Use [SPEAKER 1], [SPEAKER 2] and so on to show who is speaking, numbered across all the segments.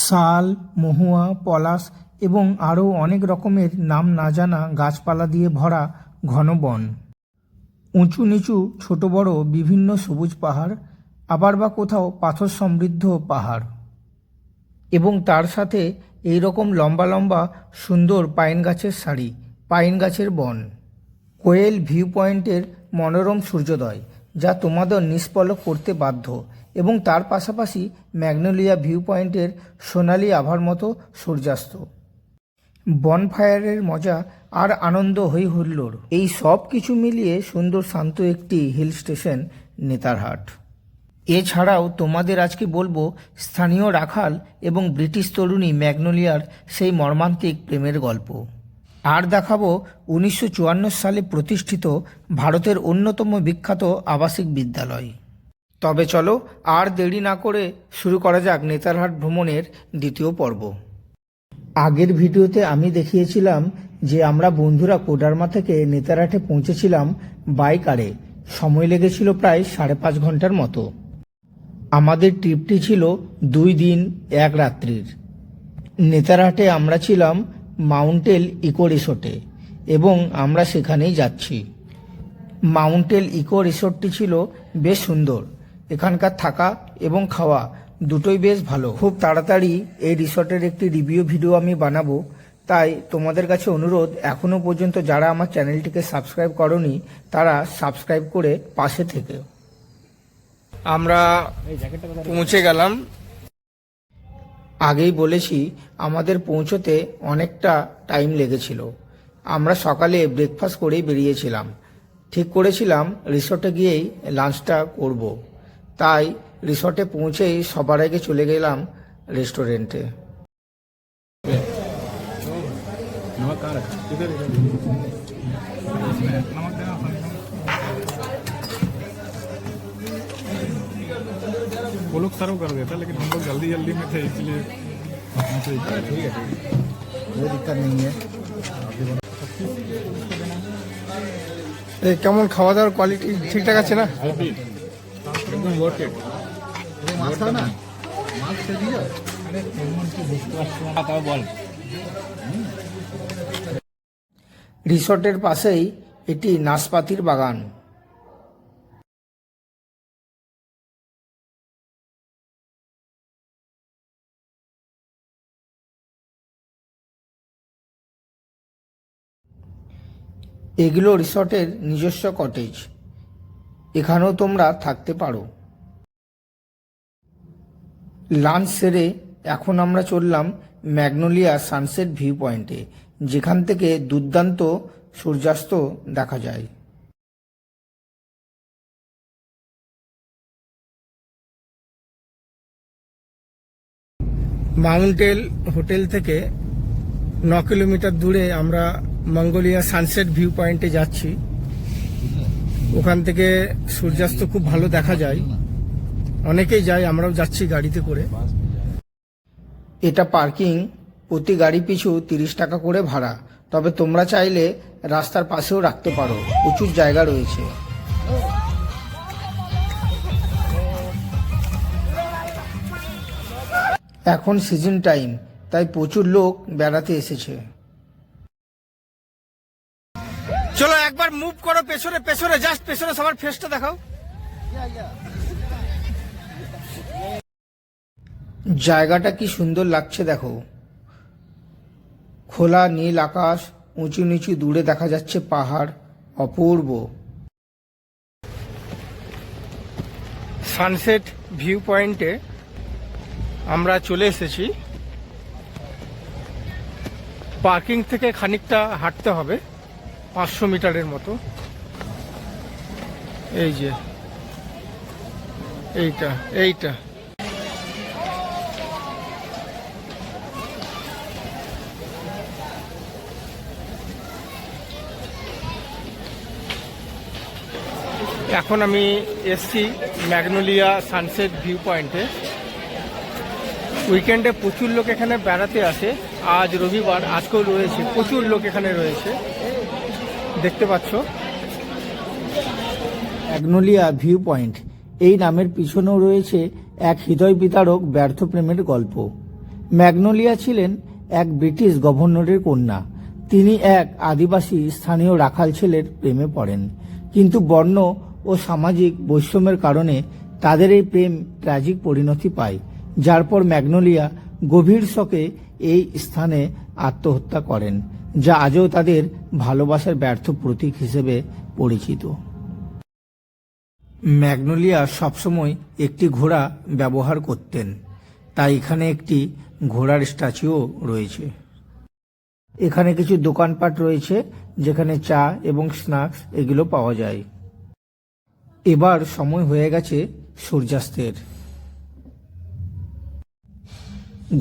[SPEAKER 1] শাল, মহুয়া, পলাশ এবং আরও অনেক রকমের নাম না জানা গাছপালা দিয়ে ভরা ঘন বন। উঁচু নিচু ছোট বড় বিভিন্ন সবুজ পাহাড়, আবার বা কোথাও পাথর সমৃদ্ধ পাহাড়, এবং তার সাথে এই রকম লম্বা লম্বা সুন্দর পাইন গাছের সারি, পাইন গাছের বন। কোয়েল ভিউ পয়েন্টের মনোরম সূর্যোদয় যা তোমাদের নিষ্পলক করতে বাধ্য, এবং তার পাশাপাশি ম্যাগনোলিয়া ভিউ পয়েন্টের সোনালি আভার মতো সূর্যাস্ত। বনফায়ারের মজা আর আনন্দ হই হুল্লোড়, এই সব কিছু মিলিয়ে সুন্দর শান্ত একটি হিল স্টেশন নেতারহাট। এছাড়াও তোমাদের আজকে বলবো স্থানীয় রাখাল এবং ব্রিটিশ তরুণী ম্যাগনোলিয়ার সেই মর্মান্তিক প্রেমের গল্প। আর দেখাবো 1954 সালে প্রতিষ্ঠিত ভারতের অন্যতম বিখ্যাত আবাসিক বিদ্যালয়। তবে চলো আর দেরি না করে শুরু করা যাক নেতারহাট ভ্রমণের দ্বিতীয় পর্ব। আগের ভিডিওতে আমি দেখিয়েছিলাম যে আমরা বন্ধুরা কোডারমা থেকে নেতারহাটে পৌঁছেছিলাম বাই কারে। সময় লেগেছিল প্রায় 5.5 ঘন্টার মতো। আমাদের ট্রিপটি ছিল 2 দিন 1 রাত্রির। নেতারহাটে আমরা ছিলাম মাউন্টেল ইকো রিসোর্টে এবং আমরা সেখানেই যাচ্ছি। মাউন্টেল ইকো রিসোর্টটি ছিল বেশ সুন্দর। এখানকার থাকা এবং খাওয়া দুটোই বেশ ভালো। খুব তাড়াতাড়ি এই রিসোর্টের একটি রিভিউ ভিডিও আমি বানাবো, তাই তোমাদের কাছে অনুরোধ, এখনও পর্যন্ত যারা আমার চ্যানেলটিকে সাবস্ক্রাইব করোনি তারা সাবস্ক্রাইব করে পাশে থেকে। আমরা পৌঁছে গেলাম। আগেই বলেছি আমাদের পৌঁছতে অনেকটা টাইম লেগেছিল। আমরা সকালে ব্রেকফাস্ট করেই বেরিয়েছিলাম। ঠিক করেছিলাম রিসর্টে গিয়েই লাঞ্চটা করব, তাই রিসর্টে পৌঁছেই সবার আগে চলে গেলাম রেস্টুরেন্টে।
[SPEAKER 2] वो लोग सर्व कर देता, लेकिन हम लोग जल्दी जल्दी में थे इसलिए ठीक है, कोई दिक्कत नहीं है।
[SPEAKER 1] কেমন খাওয়া দাওয়ার কোয়ালিটি ঠিকঠাক আছে না?
[SPEAKER 2] एकदम वर्थ इट।
[SPEAKER 1] রিসর্টের পাশেই এটি নাশপাতির বাগান। এগুলো রিসর্টের নিজস্ব কটেজ, এখানেও তোমরা থাকতে পারো। লাঞ্চ সেরে এখন আমরা চললাম ম্যাগনোলিয়া সানসেট ভিউ পয়েন্টে, যেখান থেকে দুর্দান্ত সূর্যাস্ত দেখা যায়। মাউন্টেল হোটেল থেকে 9 কিলোমিটার দূরে আমরা মঙ্গোলিয়া সানসেট ভিউ পয়েন্টে যাচ্ছি। ওখান থেকে সূর্যাস্ত খুব ভালো দেখা যায়। অনেকেই যায়, আমরাও যাচ্ছি গাড়িতে করে। এটা পার্কিং, প্রতি গাড়ি পিছু 30 টাকা করে ভাড়া। তবে তোমরা চাইলে রাস্তার পাশেও রাখতে পারো, প্রচুর জায়গা রয়েছে। এখন সিজন টাইম, তাই প্রচুর লোক বেড়াতে এসেছে। চলো একবার মুভ করো পেছনে, পেছনে জাস্ট পেছনে সবার ফেসটা দেখাও। জায়গাটা কি সুন্দর লাগছে দেখো। খোলা নীল আকাশ, উঁচু নিচু দূরে দেখা যাচ্ছে পাহাড়, অপূর্ব। সানসেট ভিউ পয়েন্টে আমরা চলে এসেছি। পার্কিং থেকে খানিকটা হাঁটতে হবে, 500 মিটারের মতো। এই যে এইটা এখন আমি এসছি ম্যাগনোলিয়া সানসেট ভিউ পয়েন্টে। উইকেন্ডে প্রচুর লোক এখানে বেড়াতে আসে। আজ রবিবার, আজকেও রয়েছে, প্রচুর লোক এখানে রয়েছে, দেখতে পাচ্ছ। ম্যাগনোলিয়া ভিউ পয়েন্ট এই নামের পিছনেও রয়েছে এক হৃদয় বিতারক ব্যর্থ প্রেমের গল্প। ম্যাগনোলিয়া ছিলেন এক ব্রিটিশ গভর্নরের কন্যা। তিনি এক আদিবাসী স্থানীয় রাখাল ছেলের প্রেমে পড়েন, কিন্তু বর্ণ ও সামাজিক বৈষম্যের কারণে তাদের এই প্রেম ট্র্যাজিক পরিণতি পায়, যার পর ম্যাগনোলিয়া গভীর শোকে এই স্থানে আত্মহত্যা করেন, যা আজও তাদের ভালোবাসার ব্যর্থ প্রতীক হিসেবে পরিচিত। ম্যাগনোলিয়া সবসময় একটি ঘোড়া ব্যবহার করতেন, তাই এখানে একটি ঘোড়ার স্ট্যাচুও রয়েছে। এখানে কিছু দোকানপাট রয়েছে যেখানে চা এবং স্ন্যাক্স এগুলো পাওয়া যায়। এবার সময় হয়ে গেছে সূর্যাস্তের।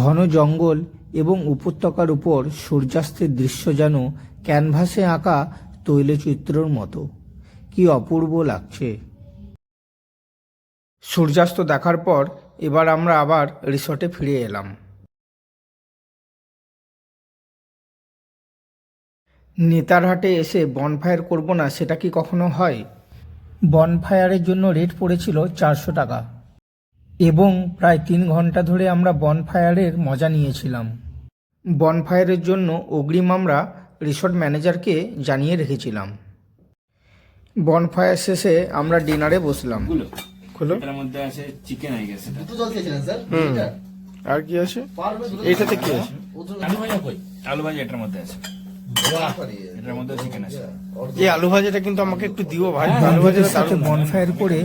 [SPEAKER 1] ঘন জঙ্গল এবং উপত্যকার উপর সূর্যাস্তের দৃশ্য যেন ক্যানভাসে আঁকা তৈলচিত্রর মতো। কি অপূর্ব লাগছে। সূর্যাস্ত দেখার পর এবার আমরা আবার রিসর্টে ফিরে এলাম। নেতারহাটে এসে বনফায়ার করব না সেটা কি কখনো হয়? বনফায়ারের জন্য রেট পড়েছিল 400 টাকা এবং প্রায় 3 ঘন্টা ধরে আমরা বনফায়ারের মজা নিয়েছিলাম। বনফায়ারের জন্য অগ্রিম আমরা রিসর্ট ম্যানেজারকে জানিয়ে রেখেছিলাম। বনফায়ার শেষে আমরা ডিনারে বসলাম। খুলো।
[SPEAKER 3] এটার মধ্যে আছে চিকেন আই গেছে
[SPEAKER 2] আর কি আছে এইটাতে? কি আছে?
[SPEAKER 3] আলু ভাজা কই? আলু ভাজা এটার মধ্যে আছে, এটার মধ্যে চিকেন আছে।
[SPEAKER 2] এই আলু ভাজাটা কিন্তু আমাকে একটু দিও ভাই। আলু
[SPEAKER 1] বন্ধুদের
[SPEAKER 2] ভাজাটা
[SPEAKER 1] সাথে বনফায়ার করে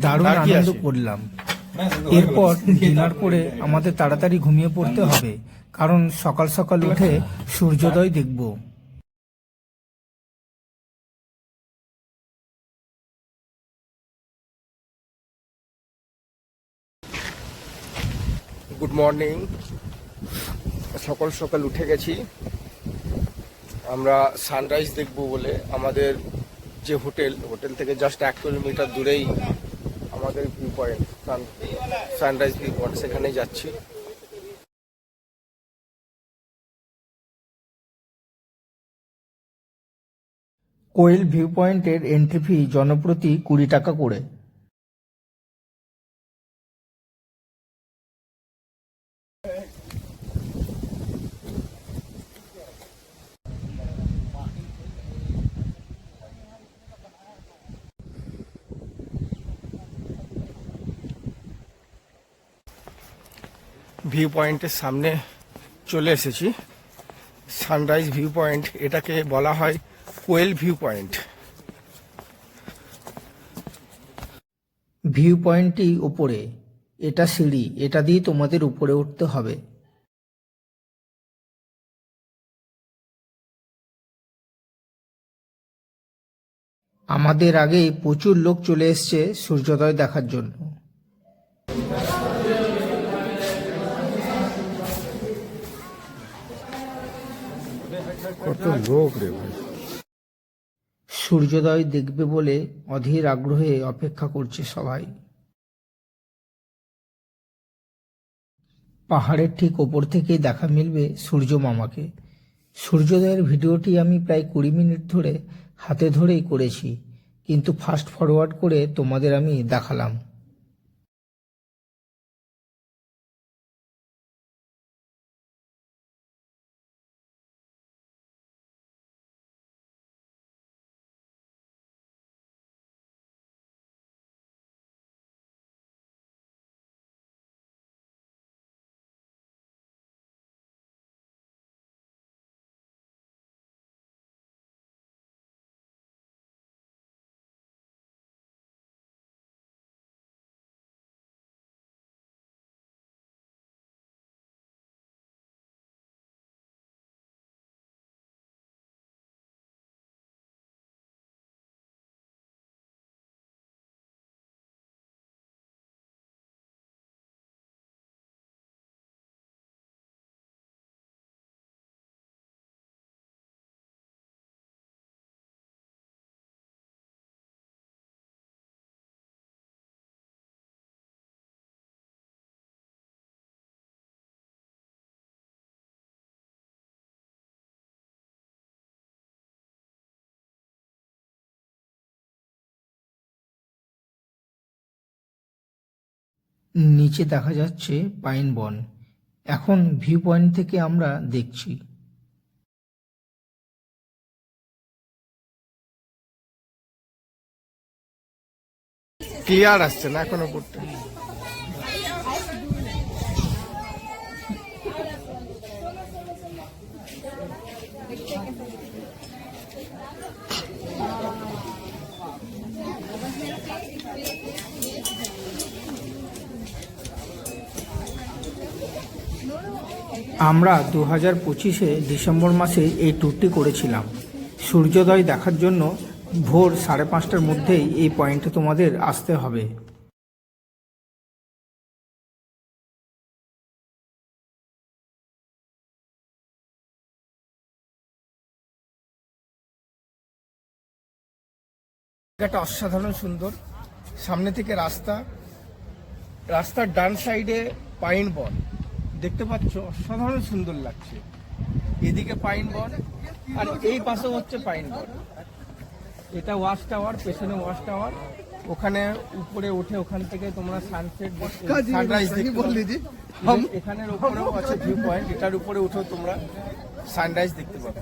[SPEAKER 1] দারুণ
[SPEAKER 2] আর কি
[SPEAKER 1] আনন্দ
[SPEAKER 2] আছে?
[SPEAKER 1] করলাম। এরপর ডিনার করে আমাদের তাড়াতাড়ি ঘুমিয়ে পড়তে হবে, কারণ সকাল সকাল উঠে সূর্যোদয় দেখব।
[SPEAKER 2] Good morning. সকাল সকাল উঠে গেছি আমরা সানরাইজ দেখব বলে। আমাদের যে হোটেল থেকে জাস্ট 1 কিলোমিটার দূরেই আমাদের view point, sunrise view point, সেখানেই যাচ্ছি।
[SPEAKER 1] কোয়েল ভিউ পয়েন্টের এন্ট্রি ফি জনপ্রতি 20 টাকা করে।
[SPEAKER 2] ভিউ পয়েন্টের সামনে চলে এসেছি। সানরাইজ ভিউ পয়েন্ট, এটাকে বলা হয় কোয়েল ভিউ পয়েন্ট।
[SPEAKER 1] ভিউ পয়েন্টটি উপরে, এটা সিঁড়ি, এটা দিয়ে তোমাদের উপরে উঠতে হবে। আমাদের আগেই প্রচুর লোক চলে এসছে সূর্যোদয় দেখার জন্য।
[SPEAKER 2] কত লোক রে ভাই!
[SPEAKER 1] সূর্যোদয় দেখবে বলে অধীর আগ্রহে অপেক্ষা করছে সবাই। পাহাড়ের ঠিক ওপর থেকেই দেখা মিলবে সূর্য মামাকে। সূর্যোদয়ের ভিডিওটি আমি প্রায় 20 মিনিট ধরে হাতে ধরেই করেছি, কিন্তু ফাস্ট ফরওয়ার্ড করে তোমাদের আমি দেখালাম। নিচে দেখা যাচ্ছে পাইন বন। এখন ভিউ পয়েন্ট থেকে আমরা দেখছি।
[SPEAKER 2] ক্লিয়ার আসছে না এখন উপরটা।
[SPEAKER 1] আমরা 2025-এ ডিসেম্বর মাসে এই ট্যুরটি করেছিলাম। সূর্যোদয় দেখার জন্য ভোর 5:30টার মধ্যেই এই পয়েন্টে তোমাদের আসতে হবে।
[SPEAKER 2] জায়গাটা অসাধারণ সুন্দর। সামনে থেকে রাস্তার ডান সাইডে পাইন বন দেখতে পাচ্ছ, অসাধারণ সুন্দর লাগছে। এদিকে পাইন বন আর এই পাশে হচ্ছে পাইন বন। এটা ওয়াচ টাওয়ার, পেছনে ওয়াচ টাওয়ার। ওখানে উপরে উঠে ওখান থেকে তোমরা সানসেট সানরাইজ দেখতে পাবে। এখানের উপরেও আছে ভিউ পয়েন্ট, এটার উপরে উঠেও তোমরা সানরাইজ দেখতে পাবে।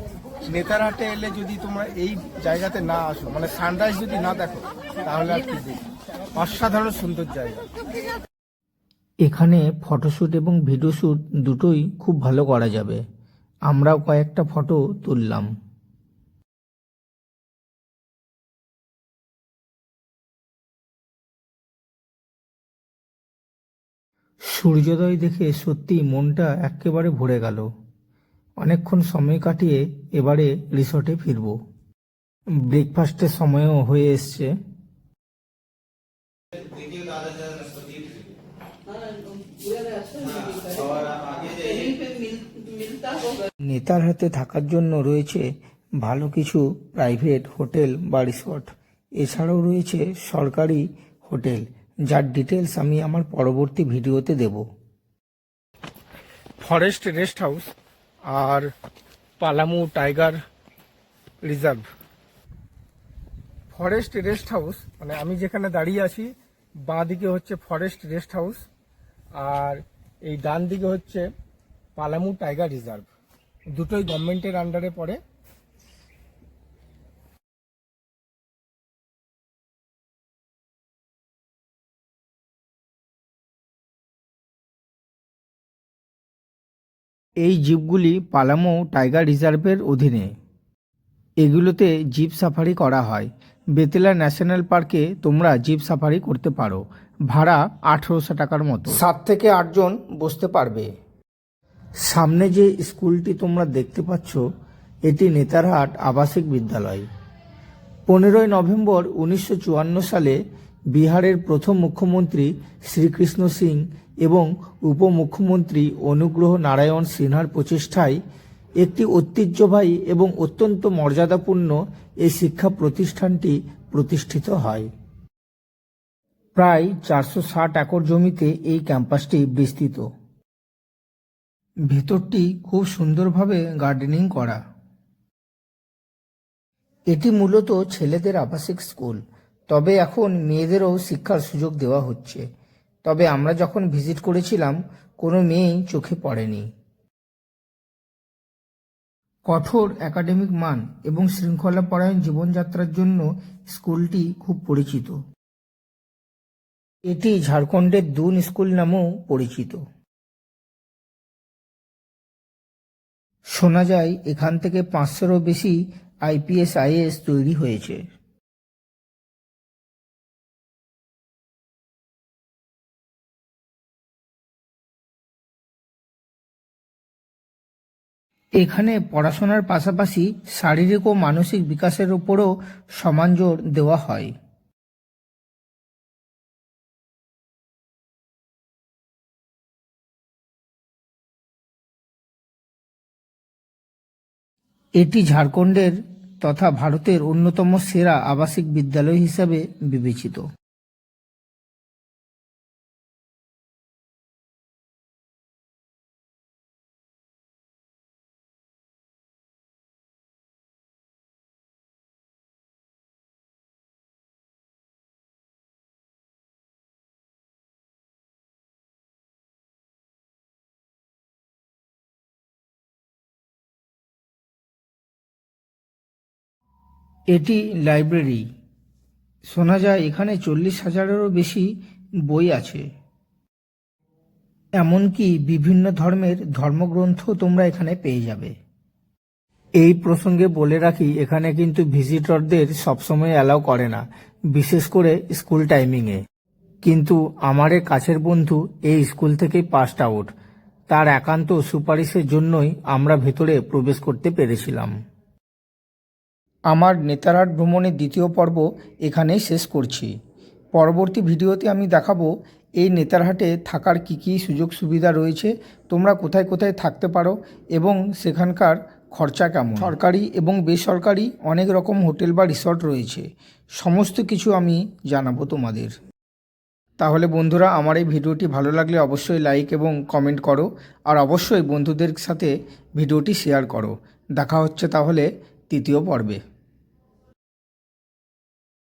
[SPEAKER 2] নেতারহাটে এলে যদি তোমরা এই জায়গাতে না আসো, মানে সানরাইজ যদি না দেখো, তাহলে আর কি দেখো। অসাধারণ সুন্দর জায়গা।
[SPEAKER 1] এখানে ফটোশ্যুট এবং ভিডিও শ্যুট দুটোই খুব ভালো করা যাবে। আমরাও কয়েকটা ফটো তুললাম। সূর্যোদয় দেখে সত্যি মনটা একেবারে ভরে গেল। অনেকক্ষণ সময় কাটিয়ে এবারে রিসর্টে ফিরব। ব্রেকফাস্টের সময়ও হয়ে এসছে। নেতারহাটে থাকার জন্য রয়েছে ভালো কিছু প্রাইভেট হোটেল বা রিসর্ট। এছাড়াও রয়েছে সরকারি হোটেল, যার ডিটেলস আমি আমার পরবর্তী ভিডিওতে দেব।
[SPEAKER 2] ফরেস্ট রেস্ট হাউস আর Palamu tiger reserve. Forest rest house মানে আমি যেখানে দাঁড়িয়ে আছি, বাঁ দিকে হচ্ছে ফরেস্ট রেস্ট হাউস আর এই ডান দিকে হচ্ছে পালামু টাইগার রিজার্ভ। দুটোই গভর্নমেন্টের আন্ডারে পড়ে।
[SPEAKER 1] এই জিপগুলি পালামৌ টাইগার রিজার্ভের অধীনে। এগুলোতে জিপ সাফারি করা হয়। বেতলা ন্যাশনাল পার্কে তোমরা জিপ সাফারি করতে পারো। ভাড়া 1800 টাকার মতো। 7 থেকে 8 জন বসতে পারবে। সামনে যে স্কুলটি তোমরা দেখতে পাচ্ছ, এটি নেতারহাট আবাসিক বিদ্যালয়। 15ই নভেম্বর 1954 সালে বিহারের প্রথম মুখ্যমন্ত্রী শ্রীকৃষ্ণ সিং এবং উপমুখ্যমন্ত্রী অনুগ্রহ নারায়ণ সিনহার প্রচেষ্টায় একটি ঐতিহ্যবাহী এবং অত্যন্ত মর্যাদাপূর্ণ এই শিক্ষা প্রতিষ্ঠানটি প্রতিষ্ঠিত হয়। প্রায় 460 একর জমিতে এই ক্যাম্পাসটি বিস্তৃত। ভেতরটি খুব সুন্দরভাবে গার্ডেনিং করা। এটি মূলত ছেলেদের আবাসিক স্কুল, তবে এখন মেয়েদেরও শিক্ষার সুযোগ দেওয়া হচ্ছে। তবে আমরা যখন ভিজিট করেছিলাম, কোনো মেয়েই চোখে পড়েনি। কঠোর একাডেমিক মান এবং শৃঙ্খলাপরায়ণ জীবনযাত্রার জন্য স্কুলটি খুব পরিচিত। এটি ঝাড়খণ্ডের দুন স্কুল নামেও পরিচিত। শোনা যায় এখান থেকে 500-এরও বেশি আইপিএস আইএএস তৈরি হয়েছে। এখানে পড়াশোনার পাশাপাশি শারীরিক ও মানসিক বিকাশের উপরও সমান জোর দেওয়া হয়। এটি ঝাড়খণ্ডের তথা ভারতের অন্যতম সেরা আবাসিক বিদ্যালয় হিসাবে বিবেচিত। এটি লাইব্রেরি। শোনা যায় এখানে 40,000-এরও বেশি বই আছে। এমনকি বিভিন্ন ধর্মের ধর্মগ্রন্থ তোমরা এখানে পেয়ে যাবে। এই প্রসঙ্গে বলে রাখি, এখানে কিন্তু ভিজিটরদের সবসময় অ্যালাউ করে না, বিশেষ করে স্কুল টাইমিংয়ে। কিন্তু আমার এক কাছের বন্ধু এই স্কুল থেকেই পাসড আউট, তার একান্ত সুপারিশের জন্যই আমরা ভেতরে প্রবেশ করতে পেরেছিলাম। আমার নেতারহাট ভ্রমণের দ্বিতীয় পর্ব এখানেই শেষ করছি। পরবর্তী ভিডিওতে আমি দেখাবো এই নেতারহাটে থাকার কী সুযোগ সুবিধা রয়েছে, তোমরা কোথায় কোথায় থাকতে পারো এবং সেখানকার খরচা কেমন। সরকারি এবং বেসরকারি অনেক রকম হোটেল বা রিসর্ট রয়েছে, সমস্ত কিছু আমি জানাবো তোমাদের। তাহলে বন্ধুরা, আমার এই ভিডিওটি ভালো লাগলে অবশ্যই লাইক এবং কমেন্ট করো, আর অবশ্যই বন্ধুদের সাথে ভিডিওটি শেয়ার করো। দেখা হচ্ছে তাহলে তৃতীয় পর্বে।